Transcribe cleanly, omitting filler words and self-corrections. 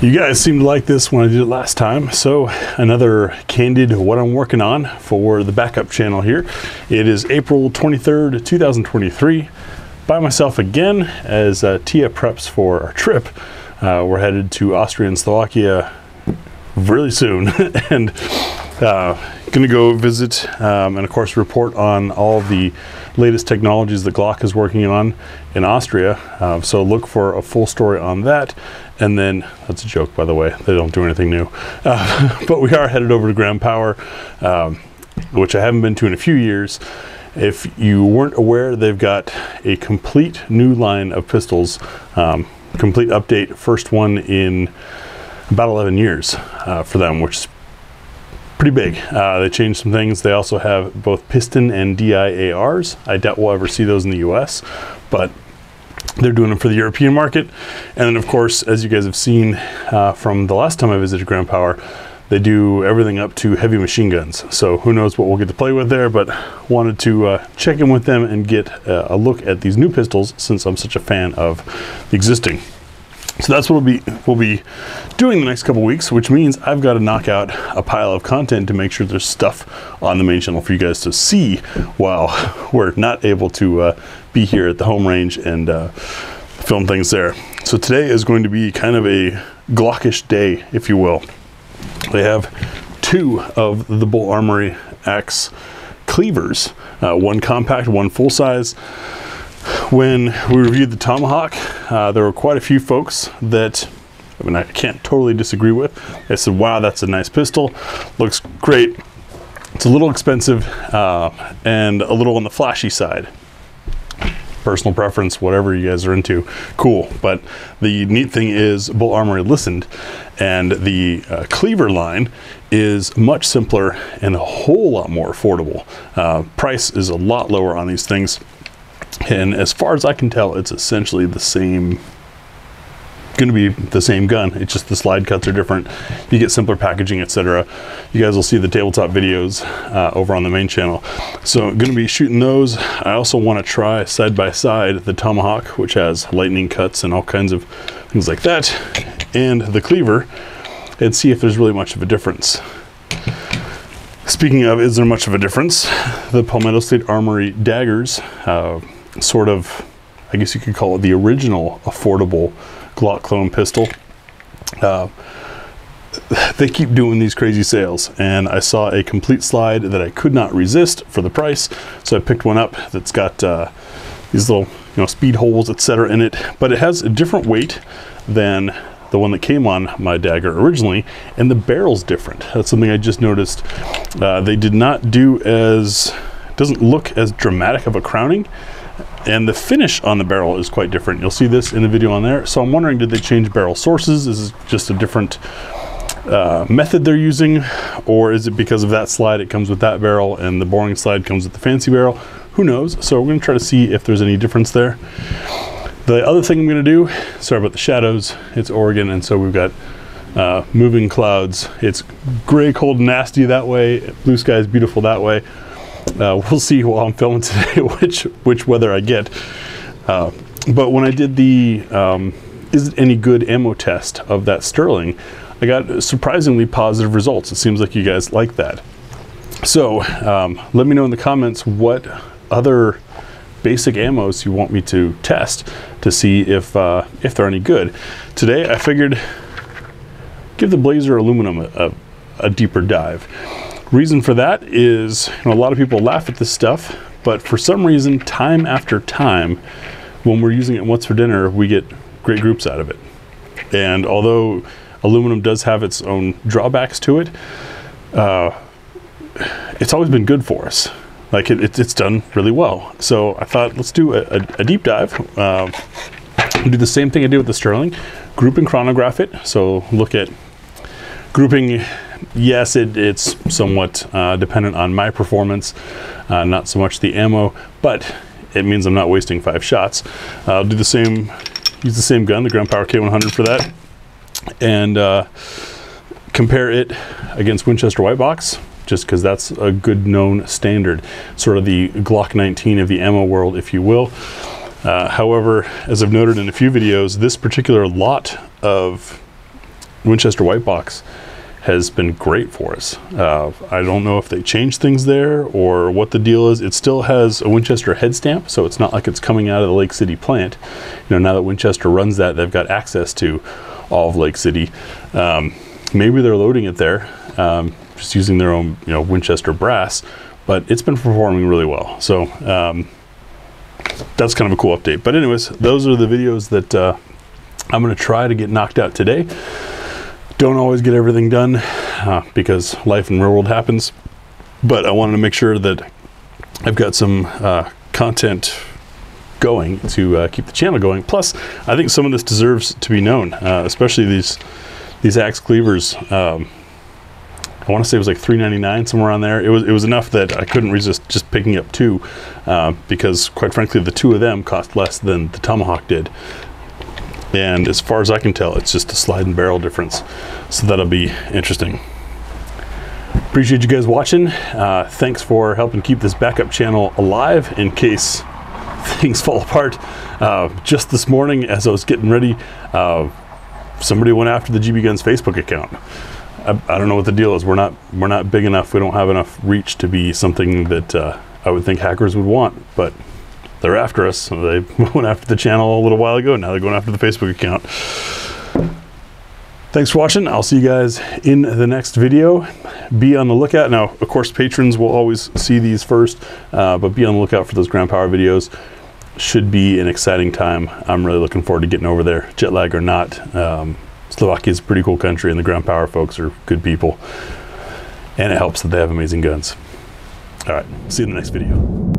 You guys seemed to like this when I did it last time, so another candid what I'm working on for the backup channel here. It is April 23rd, 2023. By myself again as Tia preps for our trip. We're headed to Austria and Slovakia really soon and gonna go visit and of course report on all the latest technologies that Glock is working on in Austria. So look for a full story on that. And then, that's a joke by the way, they don't do anything new. But we are headed over to Ground Power, which I haven't been to in a few years. If you weren't aware, they've got a complete new line of pistols, complete update, first one in about 11 years for them, which is pretty big. They changed some things. They also have both piston and DIARs. I doubt we'll ever see those in the US, but they're doing them for the European market. And then of course, as you guys have seen from the last time I visited Ground Power, they do everything up to heavy machine guns. So who knows what we'll get to play with there, but wanted to check in with them and get a look at these new pistols since I'm such a fan of the existing. So that's what we'll be doing the next couple weeks, which means I've got to knock out a pile of content to make sure there's stuff on the main channel for you guys to see while we're not able to be here at the home range and film things there. So today is going to be kind of a Glockish day, if you will. They have two of the Bull Armory X Cleavers, one compact, one full size. When we reviewed the Tomahawk, there were quite a few folks that, I mean, I can't totally disagree with. They said, wow, that's a nice pistol, looks great. It's a little expensive and a little on the flashy side. Personal preference, whatever you guys are into, cool. But the neat thing is Bull Armory listened, and the Cleaver line is much simpler and a whole lot more affordable. Price is a lot lower on these things. And as far as I can tell, it's essentially the same, gonna be the same gun. It's just the slide cuts are different. You get simpler packaging, etc. You guys will see the tabletop videos over on the main channel. So I'm gonna be shooting those. I also wanna try side by side the Tomahawk, which has lightning cuts and all kinds of things like that, and the Cleaver, and see if there's really much of a difference. Speaking of, is there much of a difference? The Palmetto State Armory daggers, sort of, I guess you could call it the original affordable Glock clone pistol. They keep doing these crazy sales, and I saw a complete slide that I could not resist for the price, so I picked one up that's got these little, speed holes, etc. in it, but it has a different weight than the one that came on my dagger originally, and the barrel's different. That's something I just noticed. They did not do as, doesn't look as dramatic of a crowning, and the finish on the barrel is quite different. You'll see this in the video on there. So I'm wondering, did they change barrel sources? Is this just a different method they're using, or is it because of that slide it comes with that barrel and the boring slide comes with the fancy barrel? Who knows? So we're gonna try to see if there's any difference there. The other thing I'm gonna do, sorry about the shadows, it's Oregon, and so we've got moving clouds. It's gray, cold, and nasty that way. Blue sky is beautiful that way. We'll see while I'm filming today which weather I get. But when I did the is it any good ammo test of that Sterling, I got surprisingly positive results. It seems like you guys like that. So let me know in the comments what other basic ammos you want me to test to see if they're any good. Today I figured give the Blazer aluminum a deeper dive. Reason for that is, a lot of people laugh at this stuff, but for some reason, time after time, when we're using it in What's for Dinner, we get great groups out of it. And although aluminum does have its own drawbacks to it, it's always been good for us. Like it's done really well. So I thought, let's do a deep dive. Do the same thing I did with the Sterling, group and chronograph it. So look at grouping. Yes, it's somewhat dependent on my performance, not so much the ammo, but it means I'm not wasting 5 shots. I'll do the same, use the same gun, the Ground Power K100 for that, and compare it against Winchester White Box, just because that's a good known standard, sort of the Glock 19 of the ammo world, if you will. However, as I've noted in a few videos, this particular lot of Winchester white box has been great for us. I don't know if they changed things there or what the deal is. It still has a Winchester head stamp, so it's not like it's coming out of the Lake City plant. You know, now that Winchester runs that, they've got access to all of Lake City. Maybe they're loading it there, just using their own, you know, Winchester brass, but it's been performing really well. So that's kind of a cool update. But anyways, those are the videos that I'm going to try to get knocked out today. Don't always get everything done because life in real world happens, but I wanted to make sure that I've got some content going to keep the channel going. Plus, I think some of this deserves to be known, especially these axe cleavers. I want to say it was like $3.99, somewhere on there. It was enough that I couldn't resist just picking up two, because quite frankly, the two of them cost less than the Tomahawk did. And as far as I can tell, it's just a slide and barrel difference. So that'll be interesting. Appreciate you guys watching. Thanks for helping keep this backup channel alive in case things fall apart. Just this morning, as I was getting ready, somebody went after the GB Guns Facebook account. I don't know what the deal is. We're not big enough. We don't have enough reach to be something that I would think hackers would want, but they're after us. They went after the channel a little while ago. Now they're going after the Facebook account. Thanks for watching. I'll see you guys in the next video. Be on the lookout. Now, of course, patrons will always see these first, but be on the lookout for those ground power videos. Should be an exciting time. I'm really looking forward to getting over there, jet lag or not. Slovakia is a pretty cool country, and the ground power folks are good people. And it helps that they have amazing guns. All right, see you in the next video.